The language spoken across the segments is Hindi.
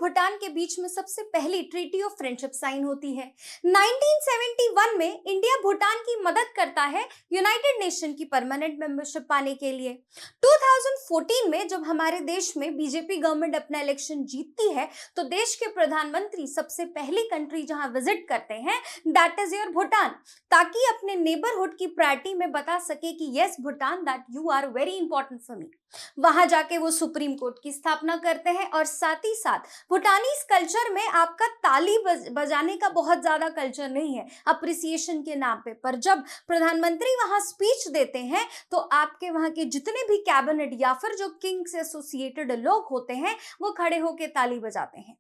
भूटान के बीच में सबसे पहली ट्रीटी ऑफ फ्रेंडशिप साइन होती है। 1971 में इंडिया भूटान की मदद करता है यूनाइटेड नेशन की परमानेंट मेंबरशिप पाने के लिए। 2014 में जब हमारे देश में बीजेपी गवर्नमेंट अपना इलेक्शन जीतती है तो देश के प्रधानमंत्री सबसे पहली कंट्री जहां विजिट करते हैं दैट इज योर भूटान, ताकि अपने नेबरहुड की प्रायोरिटी में बता सके कि yes Bhutan that you are very important for me. वहां जाके वो सुप्रीम कोर्ट की स्थापना करते हैं और साथ ही साथ भूटानीज कल्चर में आपका ताली बजाने का बहुत ज्यादा कल्चर नहीं है अप्रिसिएशन के नाम पे, पर जब प्रधानमंत्री वहां स्पीच देते हैं तो आपके वहां के जितने भी कैबिनेट या फिर जो किंग से एसोसिएटेड लोग होते हैं वो खड़े होकर ताली बजाते हैं।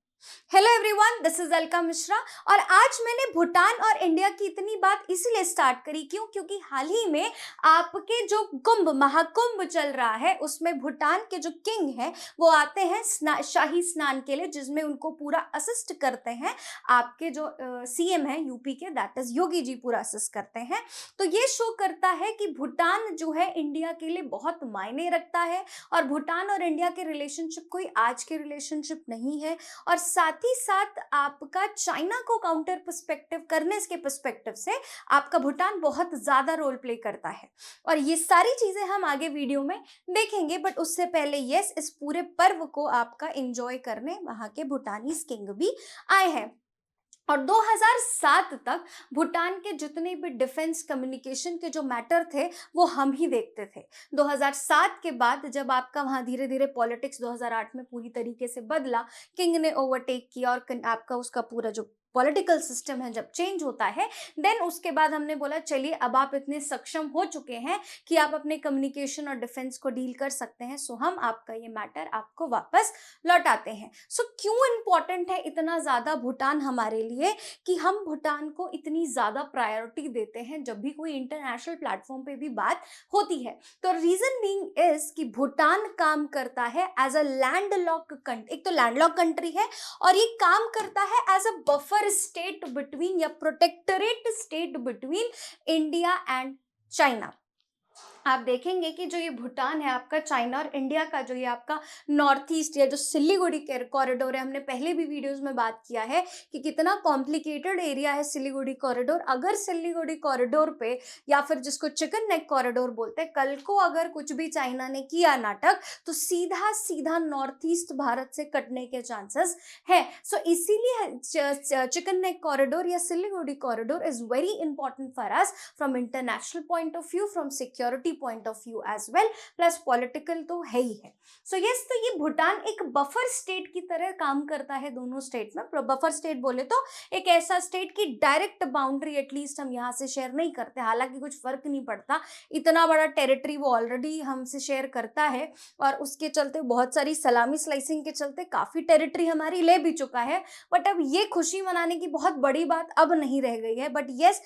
Hello everyone, this is Alka Mishra और आज मैंने भूटान और इंडिया की इतनी बात इसलिए स्टार्ट करी क्योंकि हाल ही में आपके जो कुंभ महाकुंभ चल रहा है उसमें भूटान के जो किंग हैं वो आते हैं शाही स्नान के लिए, जिसमें उनको पूरा असिस्ट करते हैं आपके जो सीएम हैं यूपी के दैट इज योगी जी, पूरा असिस्ट करते हैं। तो ये शो करता है कि भूटान जो है इंडिया के लिए बहुत मायने रखता है और भूटान और इंडिया के रिलेशनशिप कोई आज के रिलेशनशिप नहीं है। और साथ ही साथ आपका चाइना को काउंटर पर्सपेक्टिव करने के पर्सपेक्टिव से आपका भूटान बहुत ज्यादा रोल प्ले करता है और ये सारी चीजें हम आगे वीडियो में देखेंगे। बट उससे पहले यस, इस पूरे पर्व को आपका एंजॉय करने वहां के भूटानीज किंग भी आए हैं और 2007 तक भूटान के जितने भी डिफेंस कम्युनिकेशन के जो मैटर थे वो हम ही देखते थे। 2007 के बाद जब आपका वहाँ धीरे धीरे पॉलिटिक्स 2008 में पूरी तरीके से बदला, किंग ने ओवरटेक किया और आपका उसका पूरा जो पॉलिटिकल सिस्टम है जब चेंज होता है देन उसके बाद हमने बोला चलिए अब आप इतने सक्षम हो चुके हैं कि आप अपने कम्युनिकेशन और डिफेंस को डील कर सकते हैं, सो हम आपका ये मैटर आपको वापस लौटाते हैं। सो क्यों इंपॉर्टेंट है इतना ज्यादा भूटान हमारे लिए कि हम भूटान को इतनी ज्यादा प्रायोरिटी देते हैं जब भी कोई इंटरनेशनल प्लेटफॉर्म पे भी बात होती है? तो रीजन बीइंग इज कि भूटान काम करता है एज अ लैंडलॉक कंट्री, एक तो लैंडलॉक कंट्री है और ये काम करता है as a buffer state between या protectorate state between India and China. आप देखेंगे कि जो ये भूटान है आपका चाइना और इंडिया का जो ये आपका नॉर्थ ईस्ट या जो सिलीगुड़ी कॉरिडोर है, हमने पहले भी वीडियोस में बात किया है कि कितना कॉम्प्लिकेटेड एरिया है सिलीगुड़ी कॉरिडोर। अगर सिलीगुड़ी कॉरिडोर पे या फिर जिसको चिकन नेक कॉरिडोर बोलते हैं, कल को अगर कुछ भी चाइना ने किया नाटक तो सीधा सीधा नॉर्थ ईस्ट भारत से कटने के चांसेस है। सो इसीलिए चिकन नेक कॉरिडोर या Siliguri corridor is very important for us from international point of view, from security point of view as well, plus political तो है ही है। सो यस, तो ये भूटान एक बफर स्टेट की तरह काम करता है दोनों स्टेट में। बफर स्टेट बोले तो एक ऐसा स्टेट की डायरेक्ट बाउंड्री एटलीस्ट हम यहाँ से शेयर नहीं करते, हालांकि कुछ फर्क नहीं पड़ता, इतना बड़ा टेरिटरी वो ऑलरेडी हमसे शेयर करता है और उसके चलते बहुत सारी सलामी स्लाइसिंग के चलते काफी टेरिटरी हमारी ले भी चुका है। बट अब ये खुशी मनाने की बहुत बड़ी बात अब नहीं रह गई है। बट यस,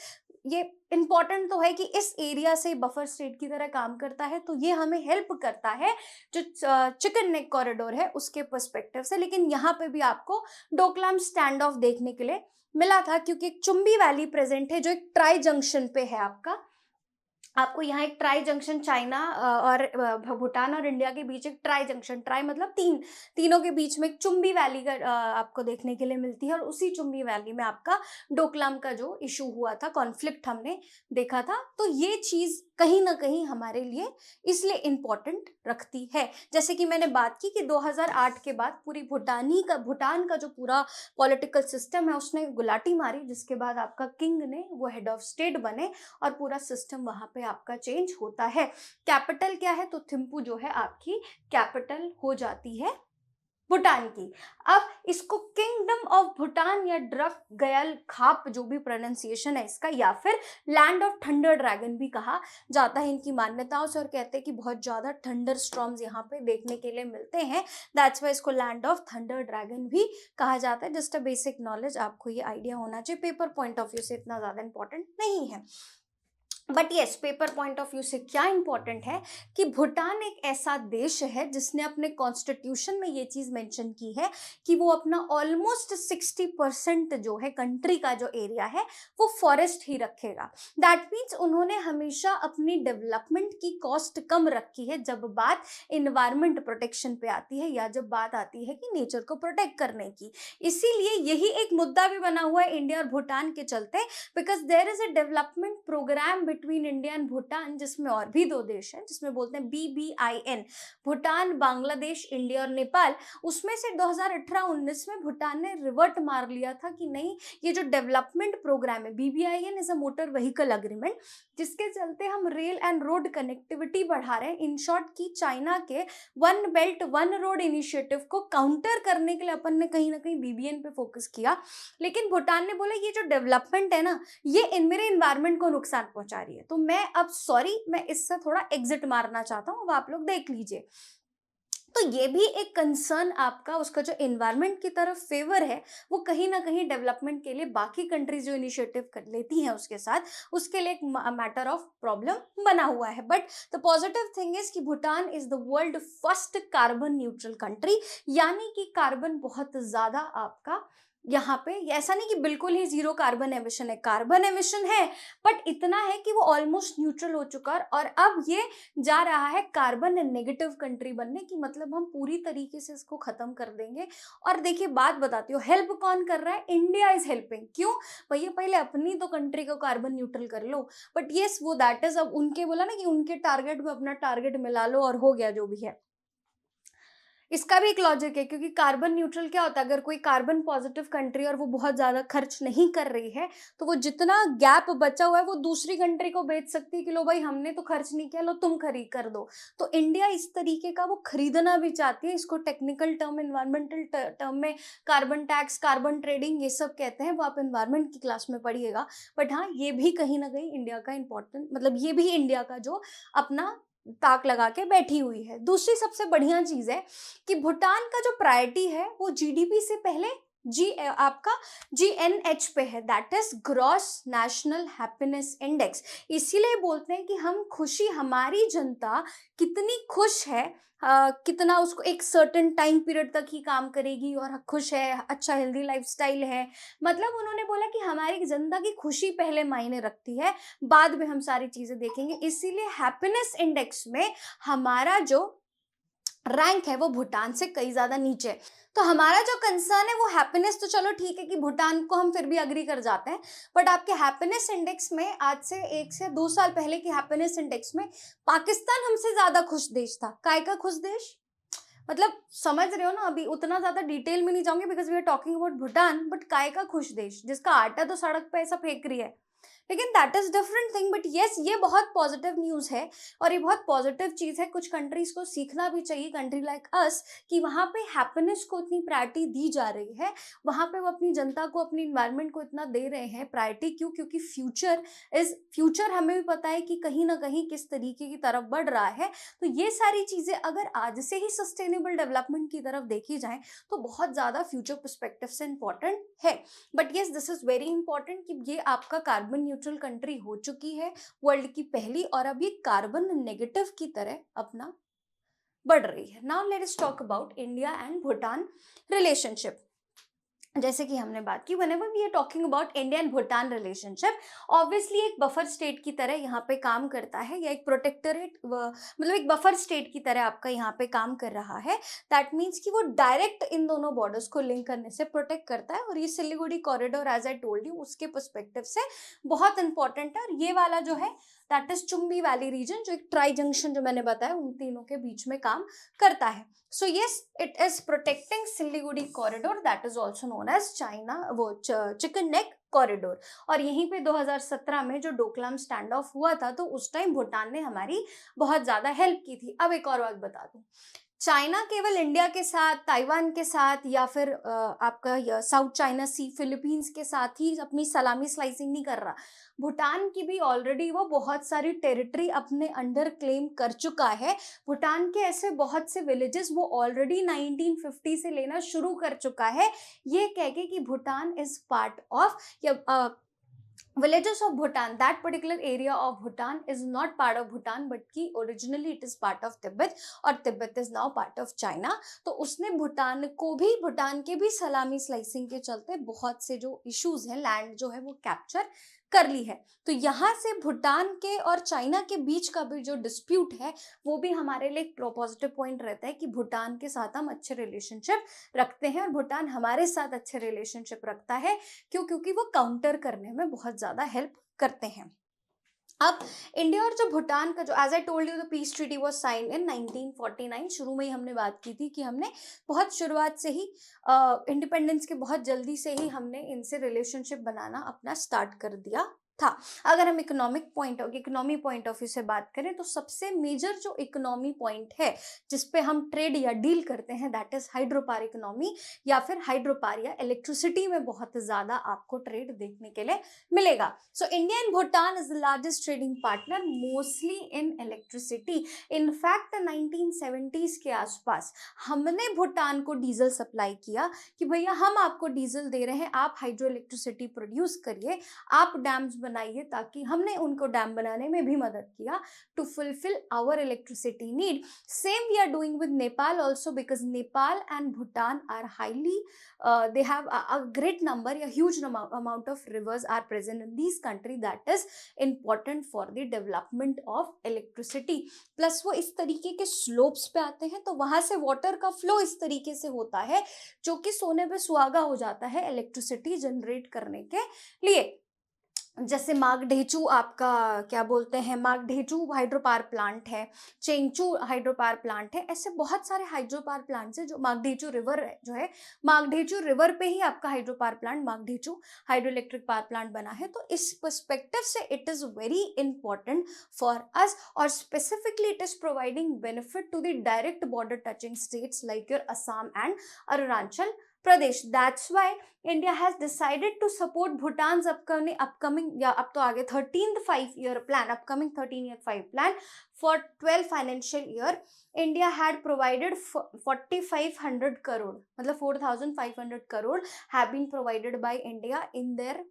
ये इंपॉर्टेंट तो है कि इस एरिया से बफर स्टेट की तरह काम करता है, तो ये हमें हेल्प करता है जो चिकन नेक कॉरिडोर है उसके पर्सपेक्टिव से। लेकिन यहाँ पे भी आपको डोकलाम स्टैंड ऑफ देखने के लिए मिला था क्योंकि एक चुम्बी वैली प्रेजेंट है जो एक ट्राई जंक्शन पे है आपको यहाँ एक ट्राई जंक्शन चाइना और भूटान और इंडिया के बीच एक ट्राई जंक्शन, ट्राई मतलब तीनों के बीच में एक चुम्बी वैली का आपको देखने के लिए मिलती है और उसी चुम्बी वैली में आपका डोकलाम का जो इशू हुआ था, कॉन्फ्लिक्ट हमने देखा था। तो ये चीज कहीं ना कहीं हमारे लिए इसलिए इम्पोर्टेंट रखती है। जैसे कि मैंने बात की कि 2008 के बाद पूरी भूटान का जो पूरा पॉलिटिकल सिस्टम है उसने गुलाटी मारी, जिसके बाद आपका किंग ने वो हेड ऑफ स्टेट बने और पूरा सिस्टम वहां पे आपका चेंज होता है। कैपिटल क्या है? तो थिम्पू जो है आपकी कैपिटल हो जाती है भूटान की। अब इसको किंगडम ऑफ भूटान या ड्रक गयल खाप जो भी प्रोनाउंसिएशन है इसका, या फिर लैंड ऑफ थंडर ड्रैगन भी कहा जाता है इनकी मान्यताओं से, और कहते हैं कि बहुत ज्यादा थंडर स्टॉर्म्स यहाँ पे देखने के लिए मिलते हैं, दैट्स वाई इसको लैंड ऑफ थंडर ड्रैगन भी कहा जाता है। जस्ट अ बेसिक नॉलेज, आपको ये आइडिया होना चाहिए, पेपर पॉइंट ऑफ व्यू से इतना ज्यादा इंपॉर्टेंट नहीं है। But yes, paper point of view से क्या इंपॉर्टेंट है कि भूटान एक ऐसा देश है जिसने अपने कॉन्स्टिट्यूशन में ये चीज मेंशन की है कि वो अपना ऑलमोस्ट 60% जो है कंट्री का जो एरिया है वो फॉरेस्ट ही रखेगा। दैट मीन्स उन्होंने हमेशा अपनी डेवलपमेंट की कॉस्ट कम रखी है जब बात इन्वायरमेंट प्रोटेक्शन पे आती है या जब बात आती है कि नेचर को प्रोटेक्ट करने की। इसीलिए यही एक मुद्दा भी बना हुआ है इंडिया और भूटान के चलते, because there is a development programme between India and Bhutan, जिसमें और भी दो देश हैं, जिसमें बोलते हैं BBIN, भूटान, बांग्लादेश, इंडिया और नेपाल। उसमें से 2018-19 में भूटान ने रिवर्ट मार लिया था कि नहीं, ये जो डेवलपमेंट प्रोग्राम है, BBIN is a motor vehicle agreement, जिसके चलते हम रेल एंड रोड कनेक्टिविटी बढ़ा रहे हैं। इन शॉर्ट की चाइना के one belt one road initiative को काउंटर करने के लिए अपन ने कहीं ना कहीं BBN पे फोकस किया। लेकिन भूटान ने बोला ये जो डेवलपमेंट है ना, ये मेरे इन्वायरमेंट को नुकसान पहुंचा रही है, तो मैं अब सॉरी, मैं इससे थोड़ा एग्जिट मारना चाहता हूँ, अब आप लोग देख लीजिए। तो ये भी एक कंसर्न आपका, उसका जो इन्वायरमेंट की तरफ फेवर है वो कहीं ना कहीं डेवलपमेंट के लिए बाकी कंट्रीज जो इनिशिएटिव कर लेती हैं उसके साथ, उसके लिए एक मैटर ऑफ प्रॉब्लम बना हुआ है। But the positive thing is कि Bhutan is the world first carbon neutral country, यानी कि कार्बन बहुत ज्यादा आपका यहाँ पे, ऐसा नहीं कि बिल्कुल ही जीरो कार्बन एमिशन है, कार्बन एमिशन है, बट इतना है कि वो ऑलमोस्ट न्यूट्रल हो चुका है। और अब ये जा रहा है कार्बन नेगेटिव कंट्री बनने की, मतलब हम पूरी तरीके से इसको खत्म कर देंगे। और देखिए बात बताती हूँ, हेल्प कौन कर रहा है? India is helping. क्यों भैया? पहले अपनी तो कंट्री को कार्बन न्यूट्रल कर लो। बट यस, वो दैट इज, अब उनके बोला ना कि उनके टारगेट में अपना टारगेट मिला लो और हो गया जो भी है। इसका भी एक लॉजिक है, क्योंकि कार्बन न्यूट्रल क्या होता है, अगर कोई कार्बन पॉजिटिव कंट्री और वो बहुत ज्यादा खर्च नहीं कर रही है तो वो जितना गैप बचा हुआ है वो दूसरी कंट्री को बेच सकती है कि लो भाई हमने तो खर्च नहीं किया, लो तुम खरीद कर दो। तो इंडिया इस तरीके का वो खरीदना भी चाहती है। इसको टेक्निकल टर्म, इन्वायरमेंटल टर्म में कार्बन टैक्स, कार्बन ट्रेडिंग, ये सब कहते हैं, वो आप इन्वायरमेंट की क्लास में पढ़िएगा। बट हाँ, ये भी कहीं ना कहीं इंडिया का इंपॉर्टेंट, मतलब ये भी इंडिया का जो अपना ताक लगा के बैठी हुई है। दूसरी सबसे बढ़िया चीज है कि भूटान का जो प्रायोरिटी है वो GDP से पहले आपका GNH पे है, that is gross national happiness index. इसीलिए बोलते हैं कि हम खुशी, हमारी जनता कितनी खुश है, कितना उसको एक सर्टेन टाइम पीरियड तक ही काम करेगी और खुश है, अच्छा हेल्दी लाइफस्टाइल है। मतलब उन्होंने बोला कि हमारी जनता की खुशी पहले मायने रखती है, बाद में हम सारी चीजें देखेंगे। इसीलिए हैप्पीनेस इंडेक्स में हमारा जो रैंक है वो भूटान से कई ज्यादा नीचे है। तो हमारा जो कंसर्न है वो हैप्पीनेस, तो चलो ठीक है कि भूटान को हम फिर भी अग्री कर जाते हैं, बट आपके हैप्पीनेस इंडेक्स में आज से 1 से 2 साल पहले की हैप्पीनेस इंडेक्स में पाकिस्तान हमसे ज्यादा खुश देश था। काय का खुश देश? मतलब समझ रहे हो ना, अभी उतना ज्यादा डिटेल में नहीं जाऊंगी because we are talking about Bhutan, but काय का खुश देश जिसका आटा तो सड़क पे ऐसा फेंक रही है। लेकिन that is different thing. But yes, ये बहुत पॉजिटिव न्यूज है और ये बहुत पॉजिटिव चीज है, कुछ कंट्रीज को सीखना भी चाहिए, कंट्री लाइक अस, कि वहां पे हैप्पीनेस को इतनी प्रायोरिटी दी जा रही है, वहां पे वो अपनी जनता को, अपनी इन्वायरमेंट को इतना दे रहे हैं प्रायोरिटी। क्यों? क्योंकि फ्यूचर हमें भी पता है कि कहीं ना कहीं किस तरीके की तरफ बढ़ रहा है। तो ये सारी चीजें अगर आज से ही सस्टेनेबल डेवलपमेंट की तरफ देखी जाए तो बहुत ज्यादा फ्यूचर पर्सपेक्टिव से इंपॉर्टेंट है। But yes, this is very important कि ये आपका कार्बन न्यूट्रल कंट्री हो चुकी है, वर्ल्ड की पहली, और अब ये कार्बन नेगेटिव की तरह अपना बढ़ रही है। Now let us talk about India and Bhutan relationship. जैसे कि हमने बात की, whenever we are talking about India and Bhutan relationship, obviously एक बफर स्टेट की तरह यहाँ पे काम करता है, या एक प्रोटेक्टरेट, मतलब एक बफर स्टेट की तरह आपका यहाँ पे काम कर रहा है। दैट मीन्स कि वो डायरेक्ट इन दोनों बॉर्डर्स को लिंक करने से प्रोटेक्ट करता है। और ये Siliguri corridor, as I told you, उसके पर्सपेक्टिव से बहुत इंपॉर्टेंट है। और ये वाला जो है that is Chumbi valley region, जो एक ट्राई जंक्शन जो मैंने बताया उन तीनों के बीच में काम करता है। So yes, it is protecting Siliguri corridor, that is also known as China वो चिकन नेक कॉरिडोर। और यहीं पे 2017 में जो डोकलाम स्टैंड ऑफ हुआ था तो उस टाइम भूटान ने हमारी बहुत ज्यादा हेल्प की थी। अब एक और बात बता दूं, चाइना केवल इंडिया के साथ, ताइवान के साथ, या फिर आपका साउथ चाइना सी, फिलीपींस के साथ ही अपनी सलामी स्लाइसिंग नहीं कर रहा। भूटान की भी ऑलरेडी वो बहुत सारी टेरिटरी अपने अंडर क्लेम कर चुका है। भूटान के ऐसे बहुत से विलेजेस वो ऑलरेडी 1950 से लेना शुरू कर चुका है, ये कह के कि भूटान इज पार्ट ऑफ, या villages of Bhutan, that particular area of Bhutan is not part of Bhutan but कि originally it is part of Tibet और Tibet is now part of China। तो उसने भूटान के भी सलामी स्लाइसिंग के चलते बहुत से जो इश्यूज हैं, लैंड जो है वो कैप्चर कर ली है। तो यहाँ से भूटान के और चाइना के बीच का भी जो डिस्प्यूट है वो भी हमारे लिए एक पॉजिटिव पॉइंट रहता है कि भूटान के साथ हम अच्छे रिलेशनशिप रखते हैं और भूटान हमारे साथ अच्छे रिलेशनशिप रखता है। क्यों? क्योंकि वो काउंटर करने में बहुत ज्यादा हेल्प करते हैं। अब इंडिया और जो भूटान का जो as I told you the peace treaty was sign in 1949। शुरू में ही हमने बात की थी कि हमने बहुत शुरुआत से ही इंडिपेंडेंस के बहुत जल्दी से ही हमने इनसे रिलेशनशिप बनाना अपना स्टार्ट कर दिया था। अगर हम इकोनॉमी पॉइंट ऑफ व्यू से बात करें तो सबसे मेजर जो इकोनॉमी पॉइंट है जिसपे हम ट्रेड या डील करते हैं दैट इज हाइड्रोपावर इकोनॉमी या फिर हाइड्रोपावर या इलेक्ट्रिसिटी में बहुत ज्यादा आपको ट्रेड देखने के लिए मिलेगा। So India and Bhutan is the largest trading partner mostly in electricity. In fact 1970s के आसपास हमने भूटान को डीजल सप्लाई किया कि भैया हम आपको डीजल दे रहे हैं, आप हाइड्रो इलेक्ट्रिसिटी प्रोड्यूस करिए, आप डैम्स बनाइए, ताकि हमने उनको डैम बनाने में भी मदद किया to fulfil our electricity need. Same we are doing with Nepal also because Nepal and Bhutan are highly they have a great number, a huge amount of rivers are present in these country that is important for the development of electricity। Plus वो इस तरीके के स्लोप्स पे आते हैं तो वहां से वाटर का फ्लो इस तरीके से होता है जो कि सोने पे सुहागा हो जाता है इलेक्ट्रिसिटी जनरेट करने के लिए। जैसे मागढेचू आपका क्या बोलते हैं, मागढेचू हाइड्रो पावर प्लांट है, चेंगचू हाइड्रो पावर प्लांट है, ऐसे बहुत सारे हाइड्रो पावर प्लांट्स है जो मागढेचू रिवर जो है, मागढेचू रिवर पे ही आपका hydro power plant Mangdechhu hydro electric power plant बना है। तो इस पर्सपेक्टिव से it is very important for us और specifically it is providing benefit to the direct border touching states like your Assam and Arunachal Pradesh। That's why India has decided to support Bhutan's upcoming या अब तो आगे 13th 5-year plan, upcoming 13-year 5 plan for 12 financial year। India had provided 4500 crore, मतलब 4500 crore have been provided by India in their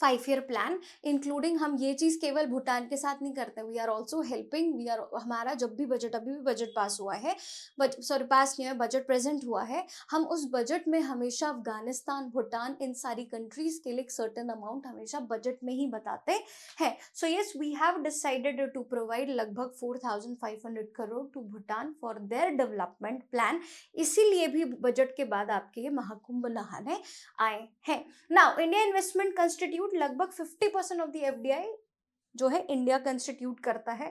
5-year plan. Including हम ये चीज केवल भूटान के साथ नहीं करते, we are also helping, we are हमारा जब भी बजट, अभी भी बजट पास हुआ है, पास नहीं है, बजट प्रेजेंट हुआ है, हम उस बजट में हमेशा अफगानिस्तान, भूटान, इन सारी कंट्रीज के लिए एक सर्टेन अमाउंट हमेशा बजट में ही बताते हैं। So yes we have decided to provide लगभग 4500 crore to Bhutan for their development plan. इसीलिए भी बजट के बाद आपके ये महाकुंभ नहाने आए हैं। नाउ इंडिया इन्वेस्टमेंट कंस्टिट्यूट लगभग 50% ऑफ द एफडीआई जो है इंडिया कंस्टिट्यूट करता है।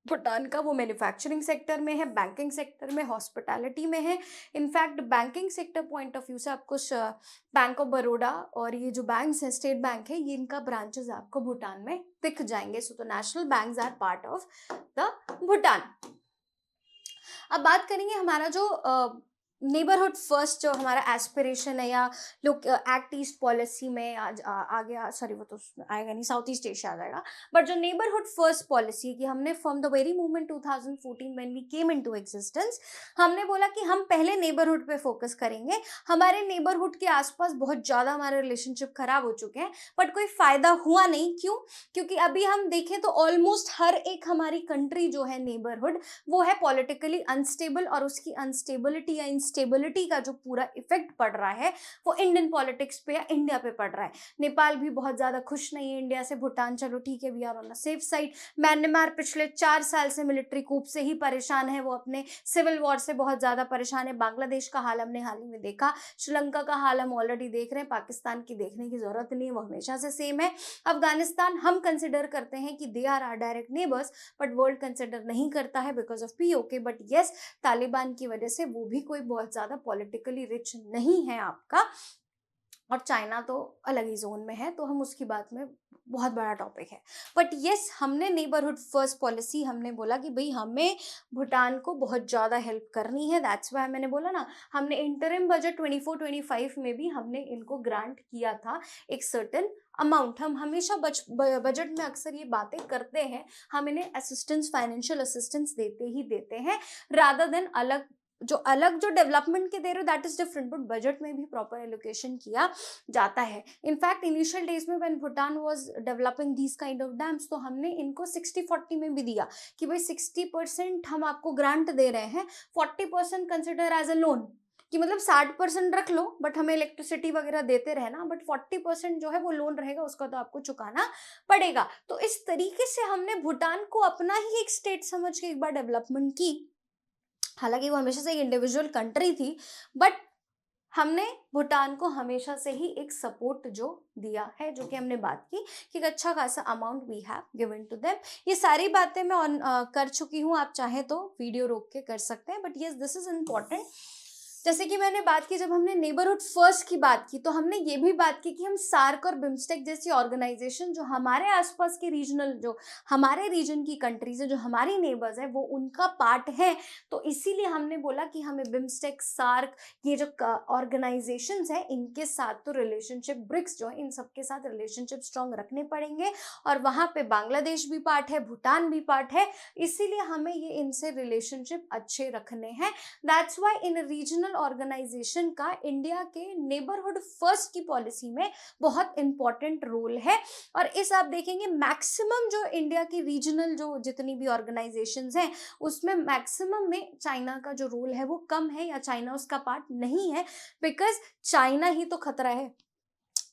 भूटान का वो मैन्युफैक्चरिंग सेक्टर में है, बैंकिंग सेक्टर में, हॉस्पिटैलिटी में है। In fact banking sector point of view से आपको बैंक ऑफ बड़ौदा और ये जो बैंक्स है, स्टेट बैंक है, ये इनका ब्रांचेस आपको भूटान में दिख जाएंगे। So the national banks are part of the Bhutan. अब बात करेंगे हमारा जो नेबरहुड फर्स्ट जो हमारा एस्पिरेशन है या लोग एक्ट ईस्ट पॉलिसी में आ गया, सॉरी वो तो आएगा नहीं, साउथ ईस्ट एशिया आ जाएगा, बट जो नेबरहुड फर्स्ट पॉलिसी कि हमने from the very movement 2014 when we came into existence, हमने बोला कि हम पहले नेबरहुड पे फोकस करेंगे। हमारे नेबरहुड के आसपास बहुत ज़्यादा हमारे रिलेशनशिप खराब हो चुके हैं बट कोई फ़ायदा हुआ नहीं। क्यों? क्योंकि अभी हम देखें तो ऑलमोस्ट हर एक हमारी कंट्री जो है नेबरहुड वो है पॉलिटिकली अनस्टेबल और उसकी अनस्टेबिलिटी या स्टेबिलिटी का जो पूरा इफेक्ट पड़ रहा है वो इंडियन पॉलिटिक्स पे या इंडिया पे पड़ रहा है। नेपाल भी बहुत ज्यादा खुश नहीं है इंडिया से, भूटान चलो ठीक है we are on the safe side, Myanmar पिछले 4 साल से मिलिट्री कूप से ही परेशान है, वो अपने सिविल वॉर से बहुत ज्यादा परेशान है, बांग्लादेश का हाल हमने हाल ही में देखा, श्रीलंका का हाल हम ऑलरेडी देख रहे हैं, पाकिस्तान की देखने की जरूरत नहीं है, वो हमेशा से सेम है। अफगानिस्तान हम कंसिडर करते हैं कि they are are direct neighbours but world consider नहीं करता है because of POK, but yes Taliban की वजह से वो भी कोई बहुत ज्यादा पॉलिटिकली रिच नहीं है आपका, और चाइना तो अलग ही जोन में है तो हम उसकी बात में बहुत बड़ा टॉपिक है। बट यस हमने नेबरहुड फर्स्ट पॉलिसी हमने बोला कि भाई हमें भूटान को बहुत ज़्यादा हेल्प करनी है। दैट्स वाई मैंने बोला ना, हमने इंटरिम बजट 24-25 में भी हमने इनको ग्रांट किया था एक सर्टेन अमाउंट। हम हमेशा बजट में अक्सर ये बातें करते हैं, हम इन्हें असिस्टेंस, फाइनेंशियल असिस्टेंस देते ही देते हैं रादर देन अलग जो अलग जो डेवलपमेंट के दे रहे हो that is different, but budget में भी प्रॉपर एलोकेशन किया जाता है। इनफैक्ट इनिशियल डेज में when Bhutan was developing these kind of dams, तो हमने इनको 60-40 में भी दिया कि भाई 60% हम आपको ग्रांट दे रहे हैं, 40% कंसिडर एज अ लोन, कि मतलब 60% रख लो बट हमें इलेक्ट्रिसिटी वगैरह देते रहना, बट 40% जो है वो लोन रहेगा, उसका तो आपको चुकाना पड़ेगा। तो इस तरीके से हमने भूटान को अपना ही एक स्टेट समझ के एक बार डेवलपमेंट की। हालांकि वो हमेशा से एक इंडिविजुअल कंट्री थी, बट हमने भूटान को हमेशा से ही एक सपोर्ट जो दिया है, जो कि हमने बात की कि एक अच्छा खासा amount we have given to them. ये सारी बातें मैं कर चुकी हूँ, आप चाहे तो वीडियो रोक के कर सकते हैं, but yes this is important. जैसे कि मैंने बात की, जब हमने नेबरहुड फर्स्ट की बात की, तो हमने ये भी बात की कि हम सार्क और बिम्स्टेक जैसी ऑर्गेनाइजेशन जो हमारे आसपास के रीजनल, जो हमारे रीजन की कंट्रीज है, जो हमारी नेबर्स है, वो उनका पार्ट है। तो इसीलिए हमने बोला कि हमें बिम्स्टेक, सार्क, ये जो ऑर्गेनाइजेशंस है, इनके साथ तो रिलेशनशिप, ब्रिक्स जो है, इन सबके साथ रिलेशनशिप स्ट्रॉन्ग रखने पड़ेंगे। और वहां पे बांग्लादेश भी पार्ट है, भूटान भी पार्ट है, इसीलिए हमें ये इनसे रिलेशनशिप अच्छे रखने हैं। That's why in regional organisation का इंडिया के नेबरहुड फर्स्ट की पॉलिसी में बहुत इंपॉर्टेंट रोल है। और इस आप देखेंगे मैक्सिमम जो इंडिया की रीजनल जो जितनी भी ऑर्गेनाइजेशंस हैं, उसमें मैक्सिमम में चाइना का जो रोल है वो कम है, या चाइना उसका पार्ट नहीं है, बिकॉज चाइना ही तो खतरा है।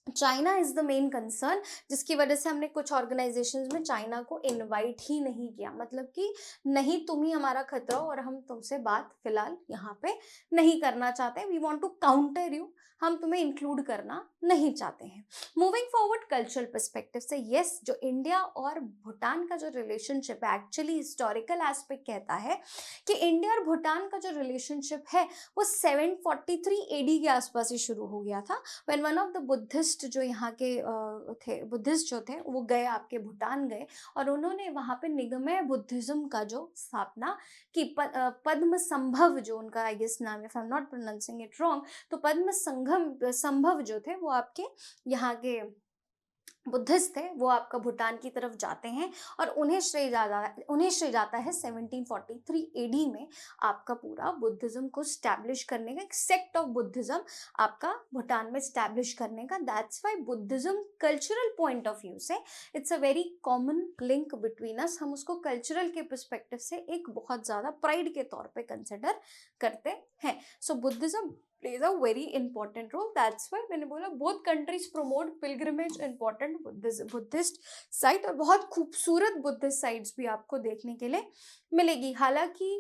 China is the main concern, जिसकी वजह से हमने कुछ ऑर्गेनाइजेशंस में चाइना को इनवाइट ही नहीं किया, मतलब कि नहीं, तुम ही हमारा खतरा हो और हम तुमसे बात फिलहाल यहाँ पे नहीं करना चाहते, we want to counter you, हम तुम्हें इंक्लूड करना नहीं चाहते हैं। मूविंग फॉरवर्ड कल्चरल पर्सपेक्टिव से, यस, जो इंडिया और भूटान का जो रिलेशनशिप है, एक्चुअली हिस्टोरिकल एस्पेक्ट कहता है कि इंडिया और भूटान का जो रिलेशनशिप है वो 743 एडी के आसपास ही शुरू हो गया था, when one of the Buddhist जो यहाँ के थे, बुद्धिस्ट जो थे, वो गए, आपके भूटान गए, और उन्होंने वहाँ पे निगमय बुद्धिज्म का जो स्थापना की। पद्म संभव जो उनका आई गेस नाम है, if I am not pronouncing it wrong, तो पद्म संभव जो थे वो आपके यहाँ के बुद्धिस्ट थे, वो आपका भूटान की तरफ जाते हैं, और उन्हें श्रेय जाता है 1743 एडी में आपका पूरा बुद्धिज्म को स्टैब्लिश करने का, एक सेक्ट ऑफ बुद्धिज्म आपका भूटान में स्टैब्लिश करने का। That's why Buddhism cultural point of view से it's a very common link between us, हम उसको कल्चरल के पर्सपेक्टिव से एक बहुत ज़्यादा प्राइड के तौर पे कंसिडर करते हैं। सो Buddhism plays a very important role. That's why मैंने बोला both countries promote pilgrimage important Buddhist site, और बहुत खूबसूरत बुद्धिस्ट साइट्स भी आपको देखने के लिए मिलेगी। हालांकि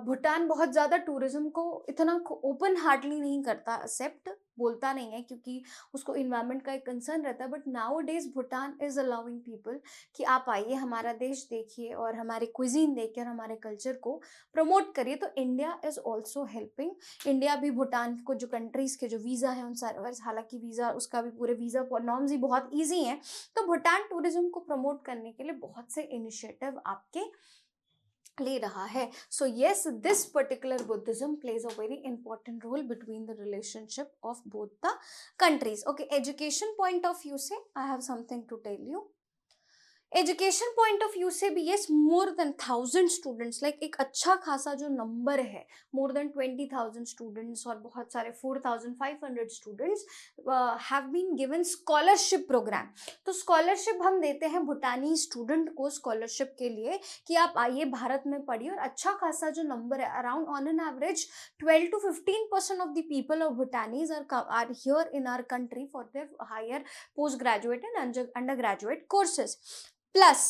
भूटान बहुत ज़्यादा टूरिज्म को इतना ओपन हार्टली नहीं करता, एक्सेप्ट बोलता नहीं है, क्योंकि उसको इन्वायरमेंट का एक कंसर्न रहता है, but now days Bhutan is allowing people कि आप आइए, हमारा देश देखिए और हमारे क्विजीन देखिए और हमारे कल्चर को प्रमोट करिए। तो India is also helping, India भी भूटान को जो कंट्रीज़ के जो वीज़ा है उन सारे, हालांकि वीज़ा उसका भी पूरे वीज़ा नॉर्म्स ही बहुत ईजी हैं, तो भूटान टूरिज्म को प्रमोट करने के लिए बहुत से इनिशिएटिव आपके ले रहा है। So yes, this particular Buddhism plays a very important role between the relationship of both the countries. Okay, education point of view से I have something to tell you. Education point of view से भी yes, more than 1000 students, like एक अच्छा खासा जो नंबर है, मोर देन 20,000 स्टूडेंट्स और बहुत सारे 4,500 students have been given scholarship programme. तो स्कॉलरशिप हम देते हैं भूटानी स्टूडेंट को स्कॉलरशिप के लिए कि आप आइए भारत में पढ़िए, और अच्छा खासा जो नंबर है, around on an average 12 to 15% of the people of Bhutanese are here in our country for their higher post graduate and under graduate courses. Plus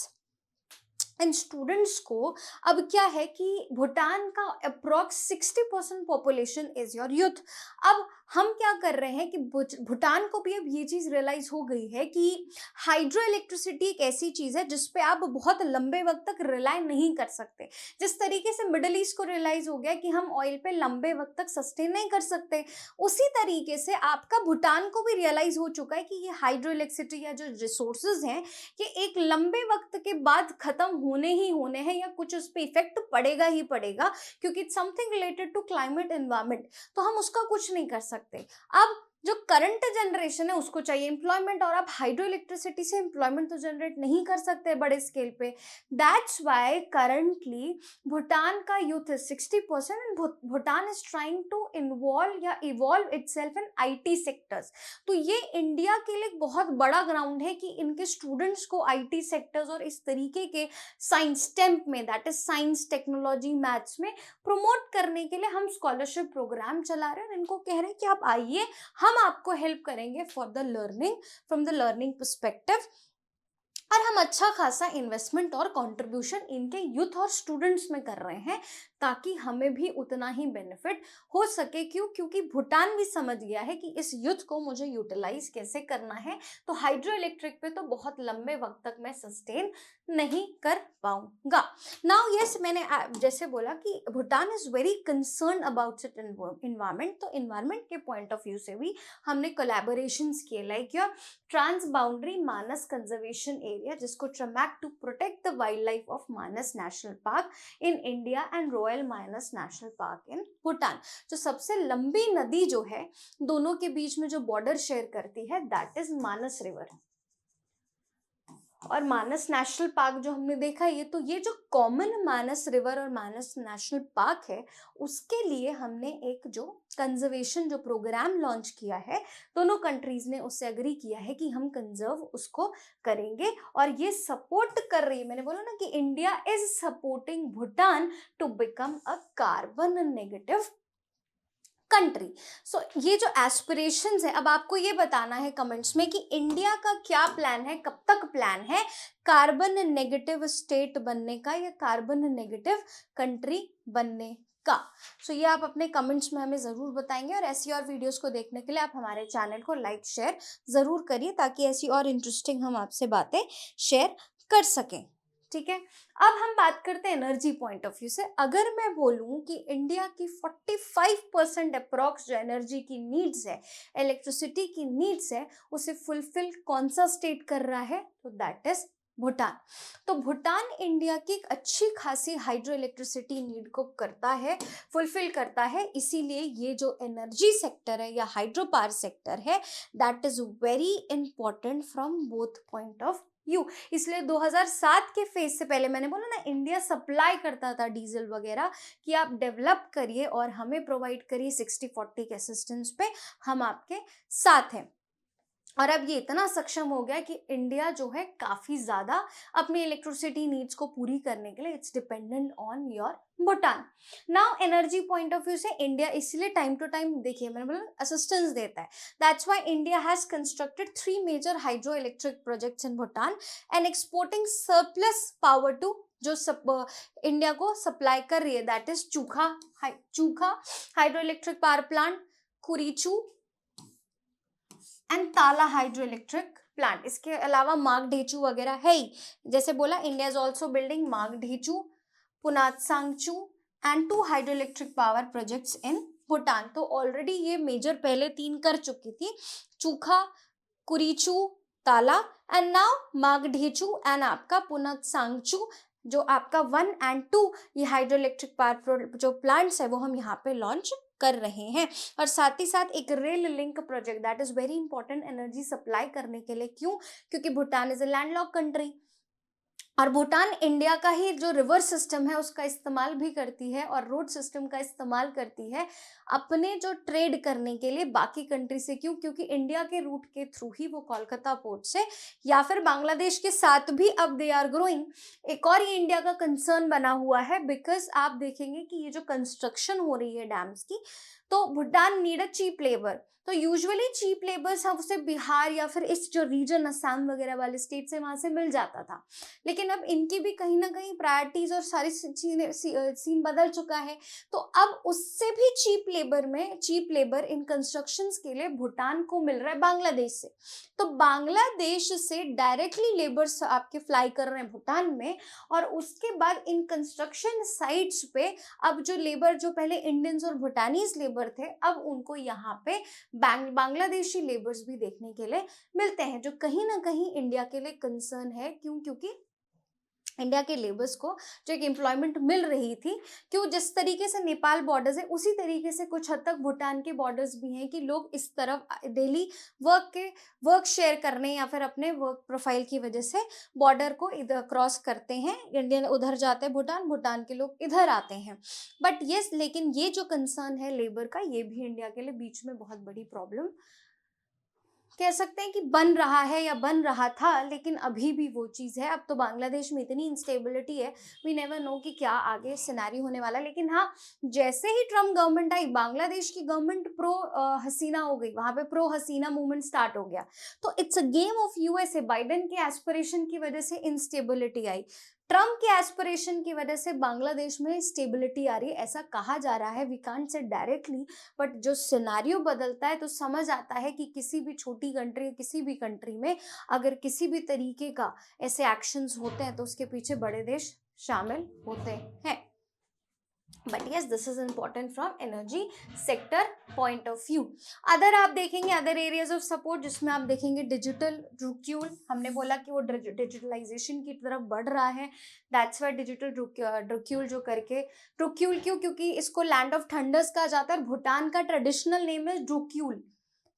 इन स्टूडेंट्स को अब क्या है कि भूटान का approx 60% population is your youth. अब हम क्या कर रहे हैं कि भूटान को भी अब ये चीज़ रियलाइज हो गई है कि हाइड्रो इलेक्ट्रिसिटी एक ऐसी चीज़ है जिस पे आप बहुत लंबे वक्त तक रिलाई नहीं कर सकते। जिस तरीके से मिडल ईस्ट को रियलाइज हो गया कि हम ऑयल पे लंबे वक्त तक सस्टेन नहीं कर सकते, उसी तरीके से आपका भूटान को भी रियलाइज हो चुका है कि ये हाइड्रो इलेक्ट्रिसिटी या जो रिसोर्सेज हैं ये एक लंबे वक्त के बाद खत्म होने ही होने हैं, या कुछ उस पर इफेक्ट पड़ेगा ही पड़ेगा, क्योंकि it's something related to climate environment, तो हम उसका कुछ नहीं कर सकते। अब जो करंट जनरेशन है उसको चाहिए एम्प्लॉयमेंट, और आप हाइड्रो इलेक्ट्रिसिटी से एम्प्लॉयमेंट तो जनरेट नहीं कर सकते बड़े स्केल पे। दैट्स वाई करंटली भूटान का youth is 60% and Bhutan is trying to involve या evolve itself in IT sectors. तो ये इंडिया के लिए एक बहुत बड़ा ग्राउंड है कि इनके स्टूडेंट्स को आईटी सेक्टर्स और इस तरीके के साइंस स्टेम में, that is science technology maths में प्रमोट करने के लिए हम स्कॉलरशिप प्रोग्राम चला रहे हैं और इनको कह रहे हैं कि आप आइए, हम आपको हेल्प करेंगे for the learning, from the learning perspective, और हम अच्छा खासा इन्वेस्टमेंट और कंट्रीब्यूशन इनके यूथ और स्टूडेंट्स में कर रहे हैं ताकि हमें भी उतना ही बेनिफिट हो सके। क्योंकि भूटान भी समझ गया है कि इस यूथ को मुझे यूटिलाइज कैसे करना है, तो हाइड्रो इलेक्ट्रिक पे तो बहुत लंबे वक्त तक मैं सस्टेन नहीं कर पाऊंगा। नाउ यस, मैंने जैसे बोला कि Bhutan is very concern about it environment, तो इन्वायरमेंट के पॉइंट ऑफ व्यू से भी हमने कोलैबोरेशंस किए, like your transboundary Manas conservation area, जिसको ट्रमैक to protect the wildlife of Manas national park in India and royal Manas national park in Bhutan. जो सबसे लंबी नदी जो है दोनों के बीच में जो बॉर्डर शेयर करती है, दैट इज मानस रिवर। और मानस नेशनल पार्क जो हमने देखा ये जो कॉमन मानस रिवर और मानस नेशनल पार्क है, उसके लिए हमने एक जो कंजर्वेशन जो प्रोग्राम लॉन्च किया है, दोनों कंट्रीज ने उससे एग्री किया है कि हम कंजर्व उसको करेंगे। और ये सपोर्ट कर रही है, मैंने बोला ना कि India is supporting Bhutan to become a carbon negative country. So ये जो एस्पिरेशंस है, अब आपको ये बताना है कमेंट्स में कि इंडिया का क्या प्लान है, कब तक प्लान है कार्बन नेगेटिव स्टेट बनने का या कार्बन नेगेटिव कंट्री बनने का। सो ये आप अपने कमेंट्स में हमें ज़रूर बताएंगे, और ऐसी और वीडियोस को देखने के लिए आप हमारे चैनल को लाइक शेयर ज़रूर करिए ताकि ऐसी और इंटरेस्टिंग हम आपसे बातें शेयर कर सकें। ठीक है, अब हम बात करते हैं एनर्जी पॉइंट ऑफ व्यू से। अगर मैं बोलूं कि इंडिया की 45% अप्रॉक्स जो एनर्जी की नीड्स है, इलेक्ट्रिसिटी की नीड्स है, उसे फुलफिल कौन सा स्टेट कर रहा है, तो दैट इज भूटान। तो भूटान इंडिया की एक अच्छी खासी हाइड्रो इलेक्ट्रिसिटी नीड को करता है, फुलफिल करता है, इसीलिए ये जो एनर्जी सेक्टर है या हाइड्रो पावर सेक्टर है, that is very important from both point of you. इसलिए 2007 के फेज से पहले मैंने बोला ना, इंडिया सप्लाई करता था डीजल वगैरह कि आप डेवलप करिए और हमें प्रोवाइड करिए 60-40 के असिस्टेंस पे, हम आपके साथ हैं। और अब ये इतना सक्षम हो गया कि इंडिया जो है काफी ज्यादा अपनी इलेक्ट्रिसिटी नीड्स को पूरी करने के लिए it's dependent on your Bhutan. Now energy point of view से इंडिया इसलिए टाइम टू टाइम, देखिए मैंने बोला असिस्टेंस देता है, that's why India has constructed 3 major hydroelectric projects in Bhutan and exporting surplus power to जो इंडिया को सप्लाई कर रही है, that is Chukha hydro electric power plant, Kurichhu and Tala hydroelectric plant. इसके अलावा मागढेचू वगैरह है ही, जैसे बोला India is also building Mangdechhu, Punatsangchhu and 2 hydro electric power projects in Bhutan. तो ऑलरेडी ये मेजर पहले 3 कर चुकी थी, चूखा, कुरीचू, ताला, एंड नाउ मागढेचू एंड आपका पुनातसांगचू, जो आपका 1 and 2 ये हाइड्रो इलेक्ट्रिक पावर जो प्लांट्स है वो हम यहाँ पे लॉन्च कर रहे हैं। और साथ ही साथ एक rail link project, that is very important energy supply करने के लिए। क्यों? क्योंकि Bhutan is a landlocked country और भूटान इंडिया का ही जो रिवर सिस्टम है उसका इस्तेमाल भी करती है और रोड सिस्टम का इस्तेमाल करती है अपने जो ट्रेड करने के लिए बाकी कंट्री से। क्यों? क्योंकि इंडिया के रूट के थ्रू ही वो कोलकाता पोर्ट से या फिर बांग्लादेश के साथ भी अब दे आर ग्रोइंग। एक और ये इंडिया का कंसर्न बना हुआ है, बिकॉज आप देखेंगे कि ये जो कंस्ट्रक्शन हो रही है डैम्स की, तो Bhutan need a cheap labour. तो यूजुअली चीप लेबर्स हम उसे बिहार या फिर इस जो रीजन असम वगैरह वाले स्टेट से वहां से मिल जाता था, लेकिन अब इनकी भी कहीं ना कहीं प्रायोरिटीज और सारी सीन बदल चुका है। तो अब उससे भी चीप लेबर इन कंस्ट्रक्शंस के लिए भूटान को मिल रहा है बांग्लादेश से। तो बांग्लादेश से डायरेक्टली लेबर्स आपके फ्लाई कर रहे हैं भूटान में, और उसके बाद इन कंस्ट्रक्शन साइट्स पे अब जो लेबर जो पहले इंडियंस और भूटानीज लेबर थे, अब उनको यहाँ पे बांग्लादेशी लेबर्स भी देखने के लिए मिलते हैं, जो कहीं ना कहीं इंडिया के लिए कंसर्न है। क्यों? क्योंकि इंडिया के लेबर्स को जो एक एम्प्लॉयमेंट मिल रही थी, क्यों जिस तरीके से नेपाल बॉर्डर्स है उसी तरीके से कुछ हद तक भूटान के बॉर्डर्स भी हैं कि लोग इस तरफ डेली वर्क शेयर करने या फिर अपने वर्क प्रोफाइल की वजह से बॉर्डर को इधर क्रॉस करते हैं। इंडियन उधर जाते हैं भूटान, भूटान के लोग इधर आते हैं। बट यस, लेकिन ये जो कंसर्न है लेबर का, ये भी इंडिया के लिए बीच में बहुत बड़ी प्रॉब्लम कह सकते हैं कि बन रहा है या बन रहा था, लेकिन अभी भी वो चीज़ है। अब तो बांग्लादेश में इतनी इंस्टेबिलिटी है, वी नेवर नो कि क्या आगे सिनेरियो होने वाला है। लेकिन हाँ, जैसे ही ट्रम्प गवर्नमेंट आई, बांग्लादेश की गवर्नमेंट प्रो हसीना हो गई, वहां पे प्रो हसीना मूवमेंट स्टार्ट हो गया। तो it's a game of USA. Biden के एस्पिरेशन की वजह से इंस्टेबिलिटी आई, ट्रम्प के एस्पिरेशन की वजह से बांग्लादेश में स्टेबिलिटी आ रही है, ऐसा कहा जा रहा है। We can't say directly, but जो सिनारियो बदलता है तो समझ आता है कि किसी भी छोटी कंट्री, किसी भी कंट्री में अगर किसी भी तरीके का ऐसे एक्शंस होते हैं तो उसके पीछे बड़े देश शामिल होते हैं। But yes, this is important from energy sector point of view. Other आप देखेंगे अदर एरियाज ऑफ सपोर्ट, जिसमें आप देखेंगे डिजिटल रुक्यूल। हमने बोला कि वो डिजिटलाइजेशन की तरफ बढ़ रहा है, दैट्स वाई डिजिटल रुक्यूल जो करके, रुक्यूल क्यों, क्योंकि इसको लैंड ऑफ थंडर्स कहा जाता है। भूटान का ट्रेडिशनल नेम है रुक्यूल,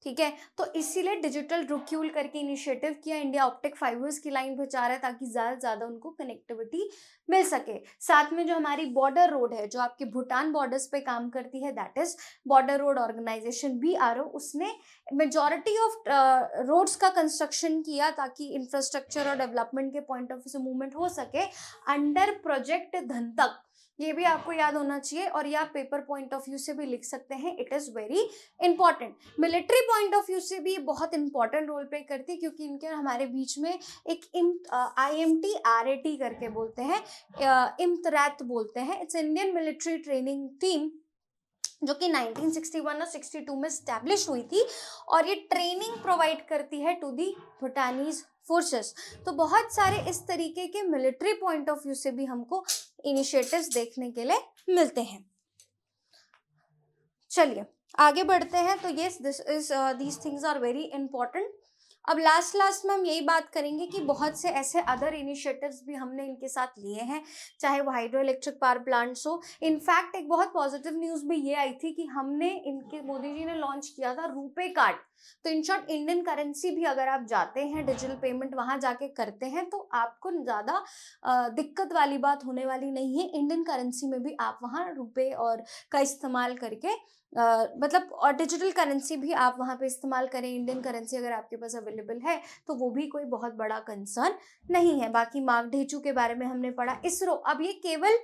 ठीक है। तो इसीलिए डिजिटल रुक्यूल करके इनिशिएटिव किया। इंडिया ऑप्टिक फाइबर्स की लाइन पहुंचा रहा है ताकि ज़्यादा से ज़्यादा उनको कनेक्टिविटी मिल सके। साथ में जो हमारी बॉर्डर रोड है, जो आपके भूटान बॉर्डर्स पे काम करती है, that is border road organisation BRO, उसने मेजॉरिटी ऑफ रोड्स का कंस्ट्रक्शन किया ताकि इंफ्रास्ट्रक्चर और डेवलपमेंट के पॉइंट ऑफ व्यू से मूवमेंट हो सके अंडर प्रोजेक्ट धनतक। ये भी आपको याद होना चाहिए, और ये आप पेपर पॉइंट ऑफ व्यू से भी लिख सकते हैं। It is very important. Military point of view से भी बहुत इंपॉर्टेंट रोल प्ले करती है, क्योंकि इनके हमारे बीच में एक IMT RAT करके बोलते हैं, इम्तरैत बोलते हैं, it's Indian military training team, जो कि 1961 और 62 में स्टैब्लिश हुई थी, और ये ट्रेनिंग प्रोवाइड करती है टू दी भूटानीज फोर्सेस। तो बहुत सारे इस तरीके के मिलिट्री पॉइंट ऑफ व्यू से भी हमको इनिशिएटिव्स देखने के लिए मिलते हैं। चलिए आगे बढ़ते हैं। तो yes, these things are very important. अब लास्ट में हम यही बात करेंगे कि बहुत से ऐसे अदर इनिशिएटिव्स भी हमने इनके साथ लिए हैं, चाहे वो हाइड्रो इलेक्ट्रिक पावर प्लांट्स हो। इनफैक्ट एक बहुत पॉजिटिव न्यूज़ भी ये आई थी कि हमने इनके मोदी जी ने लॉन्च किया था रुपे कार्ड। तो इन शॉर्ट, इंडियन करेंसी भी अगर आप जाते हैं डिजिटल पेमेंट वहाँ जाके करते हैं तो आपको ज़्यादा दिक्कत वाली बात होने वाली नहीं है। इंडियन करेंसी में भी आप वहाँ रुपे और का इस्तेमाल करके मतलब, और डिजिटल करेंसी भी आप वहाँ पे इस्तेमाल करें, इंडियन करेंसी अगर आपके पास अवेलेबल है तो वो भी कोई बहुत बड़ा कंसर्न नहीं है। बाकी मार्गढेचू के बारे में हमने पढ़ा। इसरो, अब ये केवल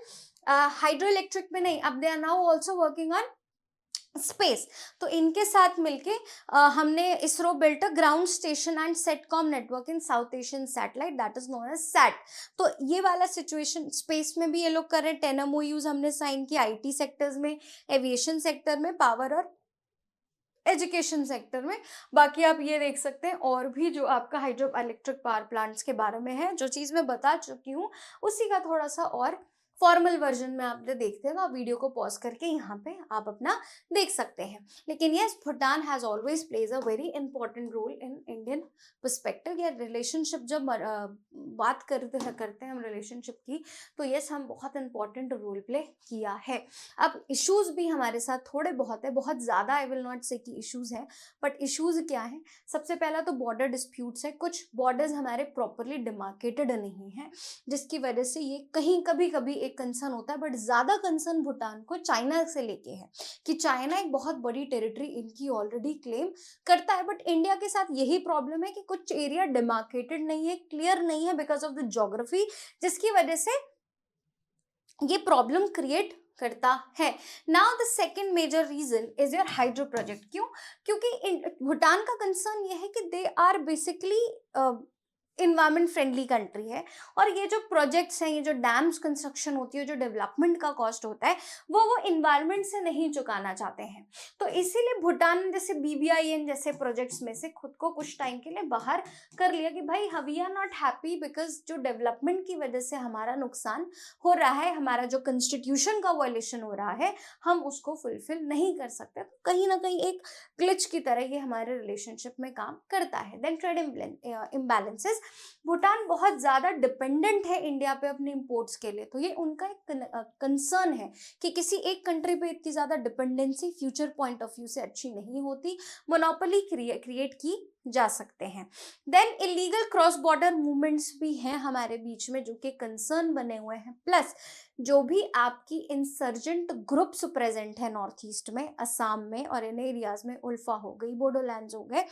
हाइड्रो इलेक्ट्रिक में नहीं, अब they are now also working on space. तो इनके साथ मिलके हमने ISRO built a ground station and satcom network in South Asian satellite, that is known as sat. तो ये वाला सिचुएशन स्पेस में भी ये लोग कर रहे हैं। 10 MOUs हमने साइन किया IT सेक्टर्स में, एविएशन सेक्टर में, पावर और एजुकेशन सेक्टर में। बाकी आप ये देख सकते हैं और भी जो आपका हाइड्रो इलेक्ट्रिक पावर प्लांट्स के बारे में है, जो चीज़ मैं बता चुकी हूँ, उसी का थोड़ा सा और फॉर्मल वर्जन में आप देखते हैं तो आप वीडियो को पॉज करके यहाँ पे आप अपना देख सकते हैं। लेकिन yes, Bhutan has always plays a very important role in Indian perspective. या रिलेशनशिप जब बात करते हैं हम रिलेशनशिप की, तो यस, हम बहुत इंपॉर्टेंट रोल प्ले किया है। अब इश्यूज भी हमारे साथ थोड़े बहुत है, बहुत ज़्यादा आई विल नॉट से कि इश्यूज हैं, बट इश्यूज क्या हैं? सबसे पहला तो बॉर्डर डिस्प्यूट्स है। कुछ बॉर्डर्स हमारे प्रॉपरली डिमार्केटेड नहीं है, जिसकी वजह से ये कहीं कभी कभी एक कंसर्न होता है। बट ज़्यादा कंसर्न भूटान को चाइना से लेके है कि चाइना एक बहुत बड़ी टेरिटरी इनकी ऑलरेडी क्लेम करता है। बट इंडिया के साथ यही प्रॉब्लम है कि कुछ एरिया डिमार्केटेड नहीं है, क्लियर नहीं है बिकॉज ऑफ द ज्योग्राफी, जिसकी वजह से ये प्रॉब्लम क्रिएट करता है। Now the second major reason is your hydro project. क्यों? क्योंकि भूटान का कंसर्न ये है कि they are basically environment friendly country है, और ये जो प्रोजेक्ट्स हैं, ये जो डैम्स कंस्ट्रक्शन होती है, जो डेवलपमेंट का कॉस्ट होता है, वो इन्वायरमेंट से नहीं चुकाना चाहते हैं। तो इसीलिए भूटान ने जैसे BBIN जैसे प्रोजेक्ट्स में से खुद को कुछ टाइम के लिए बाहर कर लिया कि भाई we are not happy because जो डेवलपमेंट की वजह से हमारा नुकसान हो रहा है, हमारा जो कॉन्स्टिट्यूशन का वायलेशन हो रहा है, हम उसको फुलफिल नहीं कर सकते। तो कहीं ना कहीं एक ग्लिच की तरह ये हमारे रिलेशनशिप में काम करता है। देन ट्रेड इम्बैलेंसेस, भूटान बहुत ज़्यादा डिपेंडेंट है इंडिया पे अपने इंपोर्ट्स के लिए, तो ये उनका एक कंसर्न है कि किसी एक कंट्री पे इतनी ज़्यादा dependency future point of view से अच्छी नहीं होती, मोनोपोली क्रिएट की जा सकते हैं। Then illegal cross border movements भी हैं हमारे बीच में जो कि कंसर्न बने हुए हैं, प्लस जो भी आपकी इंसर्जेंट ग्रुप्स प्रेजेंट है नॉर्थ ईस्ट में, असम में और इन एरियाज में, उल्फा हो गई, बोडोलैंड्स हो गए,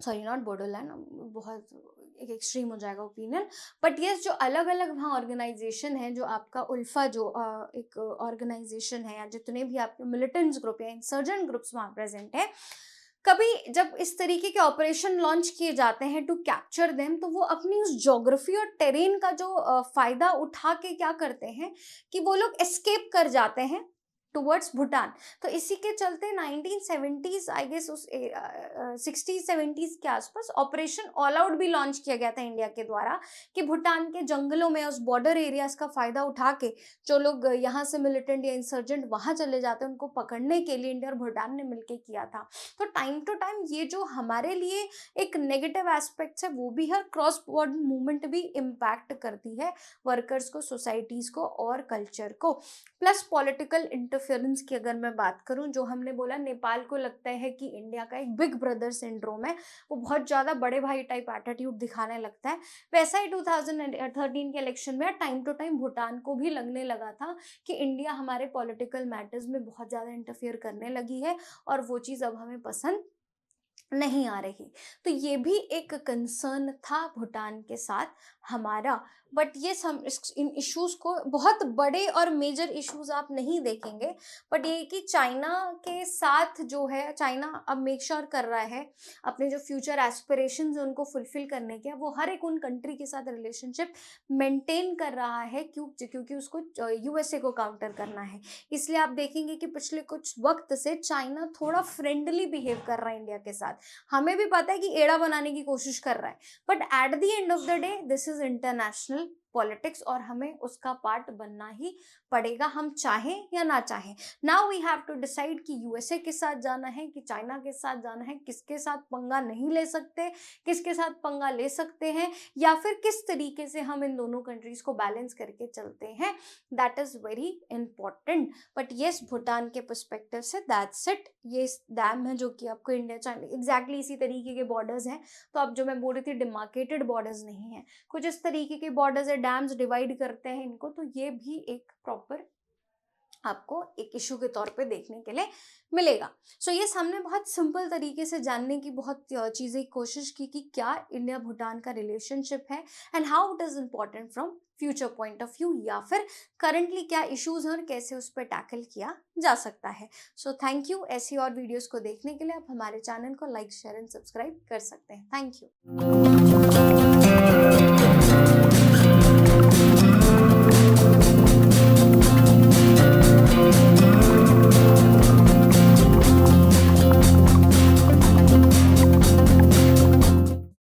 सॉरी नॉट बोडोलैंड, बहुत एक एक्सट्रीम हो जाएगा ओपिनियन, बट ये जो अलग अलग वहाँ ऑर्गेनाइजेशन है, जो आपका उल्फा जो एक ऑर्गेनाइजेशन है, या जितने भी आपके मिलिटेंट्स ग्रुप या इंसर्जेंट ग्रुप्स वहाँ प्रेजेंट है, कभी जब इस तरीके के ऑपरेशन लॉन्च किए जाते हैं टू कैप्चर देम, तो वो अपनी उस ज्योग्राफी और टेरेन का जो फायदा उठा के क्या करते हैं कि वो लोग एस्केप कर जाते हैं टुवर्ड्स भूटान। तो इसी के चलते 1970s आई गेस, उस 60s 70s के आसपास ऑपरेशन ऑल आउट भी लॉन्च किया गया था इंडिया के द्वारा कि भूटान के जंगलों में उस बॉर्डर एरियाज का फायदा उठा के जो लोग यहाँ से मिलिटेंट या इंसर्जेंट वहां चले जाते हैं उनको पकड़ने के लिए इंडिया और भूटान ने मिलकर किया था। तो टाइम टू टाइम ये जो हमारे लिए एक नेगेटिव एस्पेक्ट्स है वो भी है, क्रॉस बॉर्डर मूवमेंट भी इम्पैक्ट करती है वर्कर्स को, सोसाइटीज को और कल्चर को। प्लस पॉलिटिकल इंटरफेरेंस की अगर मैं बात करूं, जो हमने बोला नेपाल को लगता है कि इंडिया का एक बिग ब्रदर सिंड्रोम है, वो बहुत ज़्यादा बड़े भाई टाइप एटीट्यूड दिखाने लगता है, वैसा ही 2013 के इलेक्शन में टाइम टू टाइम भूटान को भी लगने लगा था कि इंडिया हमारे पॉलिटिकल मैटर्स में बहुत ज़्यादा इंटरफेयर करने लगी है और वो चीज़ अब हमें पसंद नहीं आ रही। तो ये भी एक कंसर्न था भूटान के साथ हमारा, बट ये इन इश्यूज को बहुत बड़े और मेजर इश्यूज आप नहीं देखेंगे, बट ये कि चाइना के साथ जो है, चाइना अब मेक श्योर कर रहा है अपने जो फ्यूचर एस्पिरेशंस हैं उनको फुलफिल करने के, वो हर एक उन कंट्री के साथ रिलेशनशिप मेंटेन कर रहा है क्योंकि उसको यूएसए को काउंटर करना है। इसलिए आप देखेंगे कि पिछले कुछ वक्त से चाइना थोड़ा फ्रेंडली बिहेव कर रहा है इंडिया के साथ। हमें भी पता है कि एड़ा बनाने की कोशिश कर रहा है, but at the end of the day this is international politics और हमें उसका पार्ट बनना ही पड़ेगा, हम चाहें या ना चाहें। Now we have to decide कि यूएसए के साथ जाना है कि चाइना के साथ जाना है, किसके साथ पंगा नहीं ले सकते, किसके साथ पंगा ले सकते हैं, या फिर किस तरीके से हम इन दोनों कंट्रीज को बैलेंस करके चलते हैं, that is very important. But yes, Bhutan के पर्सपेक्टिव से दैट्स इट। ये डैम है जो कि आपको इंडिया चाइना एग्जैक्टली इसी तरीके के बॉर्डर्स हैं, तो अब जो मैं बोल रही थी डिमार्केटेड बॉर्डर्स नहीं है, कुछ इस तरीके के बॉर्डर्स है, डैम्स डिवाइड करते हैं इनको, तो ये भी एक प्रॉपर आपको एक इशू के तौर पे देखने के लिए मिलेगा। सो ये हमने बहुत सिंपल तरीके से जानने की बहुत चीज़ें कोशिश की कि क्या इंडिया भूटान का रिलेशनशिप है and how it is important from future point of view, या फिर करंटली क्या इश्यूज हैं और कैसे उस पर टैकल किया जा सकता है। So thank you. ऐसी और वीडियोस को देखने के लिए आप हमारे चैनल को लाइक, शेयर एंड सब्सक्राइब कर सकते हैं। Thank you.